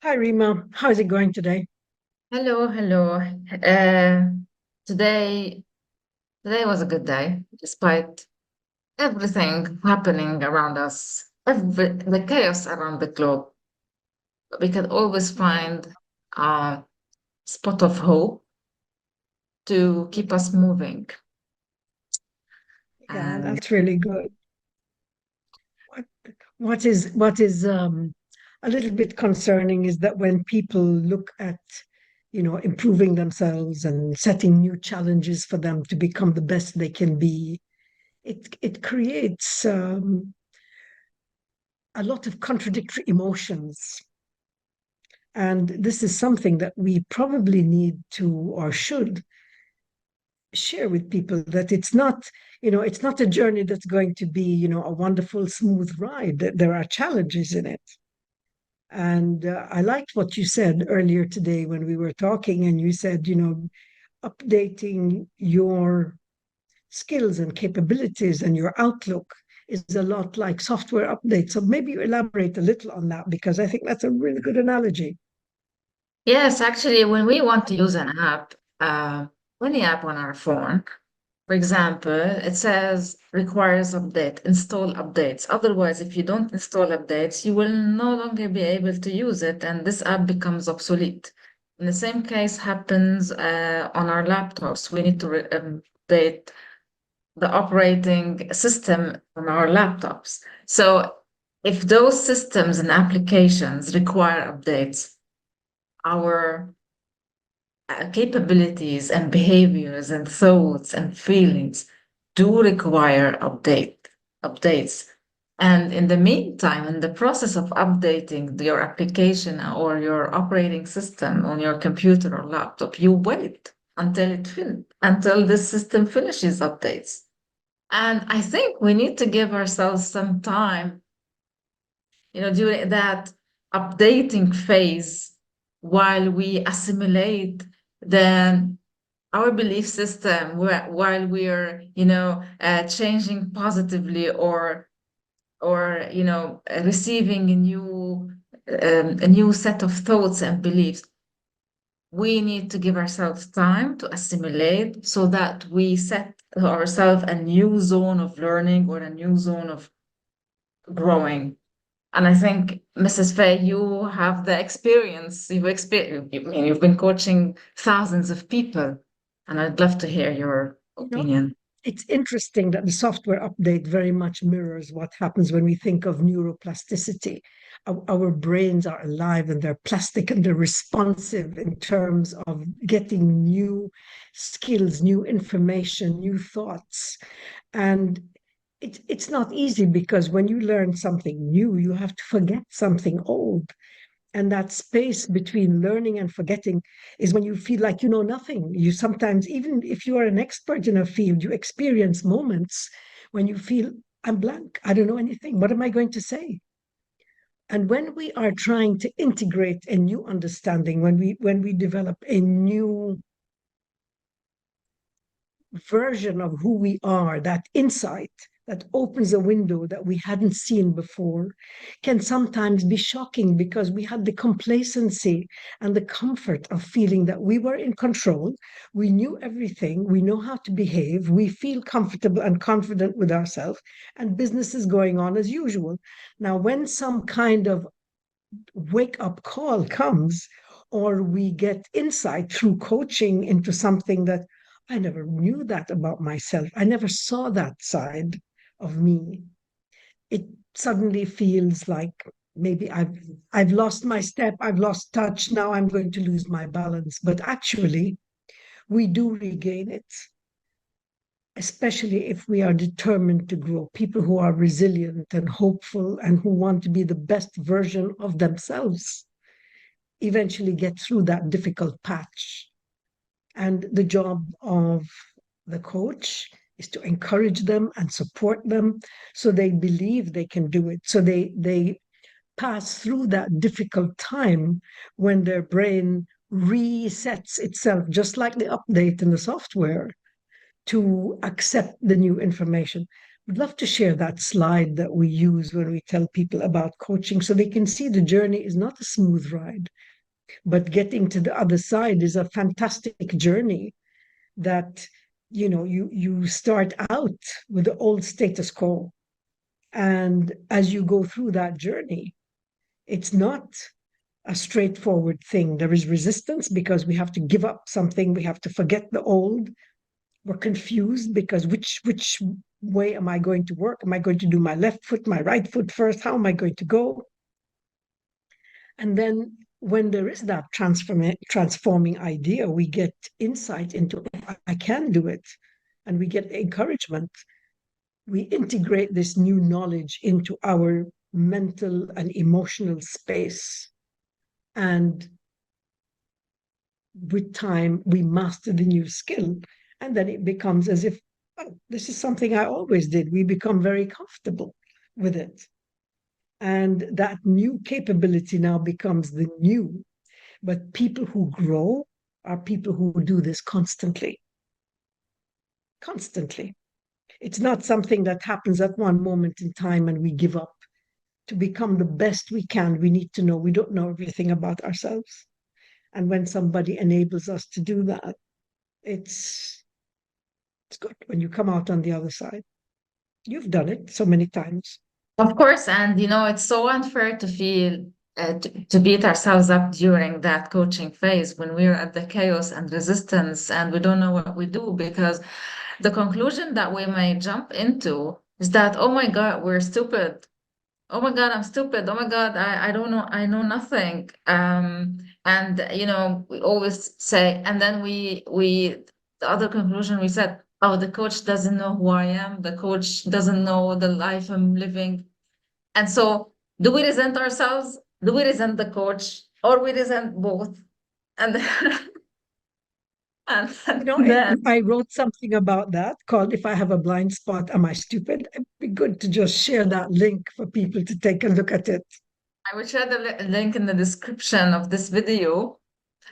Hi, Rima. How's it going today? Hello, hello. Uh, today, today was a good day, despite everything happening around us, the chaos around the globe. We can always find a spot of hope to keep us moving. Yeah, And that's really good. What, what is a little bit concerning is that when people look at, improving themselves and setting new challenges for them to become the best they can be, it creates a lot of contradictory emotions. And this is something that we probably need to or should share with people that it's not a journey that's going to be, a wonderful, smooth ride. That there are challenges in it. And I liked what you said earlier today when we were talking, and you said, updating your skills and capabilities and your outlook is a lot like software updates. So maybe you elaborate a little on that because I think that's a really good analogy. yes, actually, when we want to use an app, any app on our phone, for example, it says requires update, install updates. Otherwise, if you don't install updates, you will no longer be able to use it, and this app becomes obsolete. And the same case happens on our laptops. We need to update the operating system on our laptops. So if those systems and applications require updates, our capabilities and behaviors and thoughts and feelings do require updates. And in the meantime, in the process of updating your application or your operating system on your computer or laptop, you wait until the system finishes updates. And I think we need to give ourselves some time, during that updating phase while we assimilate then our belief system while we're changing positively or receiving a new set of thoughts and beliefs. We need to give ourselves time to assimilate so that we set ourselves a new zone of learning or a new zone of growing. And I think, Mrs. Fay, you have the experience. You've been coaching thousands of people, and I'd love to hear your You know, opinion. it's interesting that the software update very much mirrors what happens when we think of neuroplasticity. Our brains are alive and they're plastic and they're responsive in terms of getting new skills, new information, new thoughts. And it's not easy because when you learn something new, you have to forget something old. And that space between learning and forgetting is when you feel like you know nothing. You sometimes, even if you are an expert in a field, you experience moments when you feel, I'm blank. I don't know anything. What am I going to say? And when we are trying to integrate a new understanding, when we develop a new version of who we are, that insight that opens a window that we hadn't seen before, can sometimes be shocking because we had the complacency and the comfort of feeling that we were in control. We knew everything. We know how to behave. We feel comfortable and confident with ourselves, and business is going on as usual. Now, when some kind of wake up call comes, or we get insight through coaching into something that I never knew that about myself, I never saw that side of me. It suddenly feels like maybe I've lost my step, I've lost touch, now I'm going to lose my balance. But actually, we do regain it, especially if we are determined to grow. People who are resilient and hopeful and who want to be the best version of themselves eventually get through that difficult patch. And the job of the coach is to encourage them and support them so they believe they can do it. So they pass through that difficult time when their brain resets itself, just like the update in the software, to accept the new information. Would love to share that slide that we use when we tell people about coaching so they can see the journey is not a smooth ride, but getting to the other side is a fantastic journey that you start out with the old status quo, and as you go through that journey, it's not a straightforward thing. There is resistance because we have to give up something, we have to forget the old. We're confused because which way am I going to work? Am I going to do my left foot, my right foot first? How am I going to go? And then when there is that transforming idea, we get insight into, I can do it. And we get encouragement. We integrate this new knowledge into our mental and emotional space. And with time, we master the new skill. And then it becomes as if, oh, this is something I always did. We become very comfortable with it. And that new capability now becomes the new. But people who grow are people who do this constantly. Constantly. It's not something that happens at one moment in time and we give up. To become the best we can, we need to know we don't know everything about ourselves. And when somebody enables us to do that, it's good when you come out on the other side. You've done it so many times. Of course, and it's so unfair to feel to beat ourselves up during that coaching phase when we're at the chaos and resistance and we don't know what we do, because the conclusion that we may jump into is that, oh my God, we're stupid. Oh my God, I'm stupid. Oh my God, I don't know. I know nothing. And we always say, and then the other conclusion we said, oh, the coach doesn't know who I am. The coach doesn't know the life I'm living. And so, do we resent ourselves? Do we resent the coach, or we resent both? And and then I wrote something about that called If I Have a Blind Spot, Am I Stupid? It'd be good to just share that link for people to take a look at it. I will share the link in the description of this video.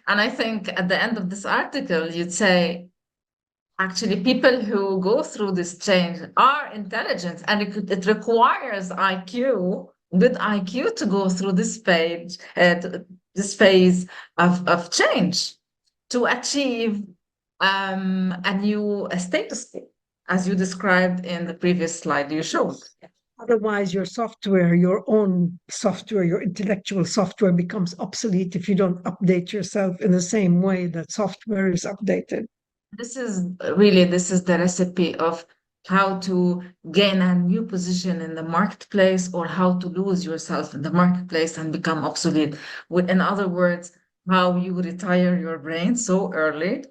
And I think at the end of this article, you'd say, actually, people who go through this change are intelligent, and it requires IQ, good IQ, to go through this phase of change to achieve a new status, as you described in the previous slide you showed. Otherwise, your software, your own software, your intellectual software becomes obsolete if you don't update yourself in the same way that software is updated. This is the recipe of how to gain a new position in the marketplace, or how to lose yourself in the marketplace and become obsolete. In other words, how you retire your brain so early